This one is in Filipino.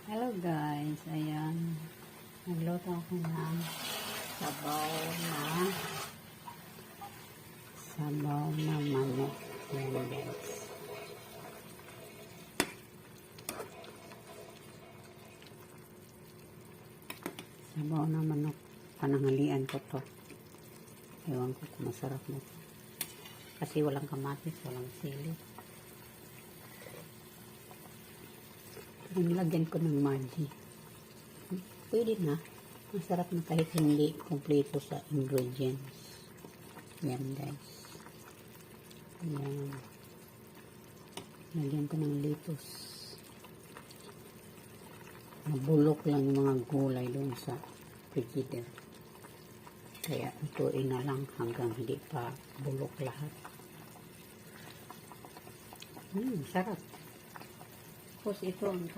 Hello guys, ayan. Nagluto ako ng sabaw na manok. Ayan guys. Sabaw na manok. Pananghalian ko to. Ewan ko kung masarap na to. Kasi walang kamatis, walang sili. Nilagyan ko ng Maggi. Pwede na. Masarap na kahit hindi kompleto sa ingredients. Yan guys. Yan. Lagyan ko ng lettuce. Nabulok lang yung mga gulay doon sa frigider. Kaya ituin na lang hanggang hindi pa bulok lahat. Sarap. Tapos ito ang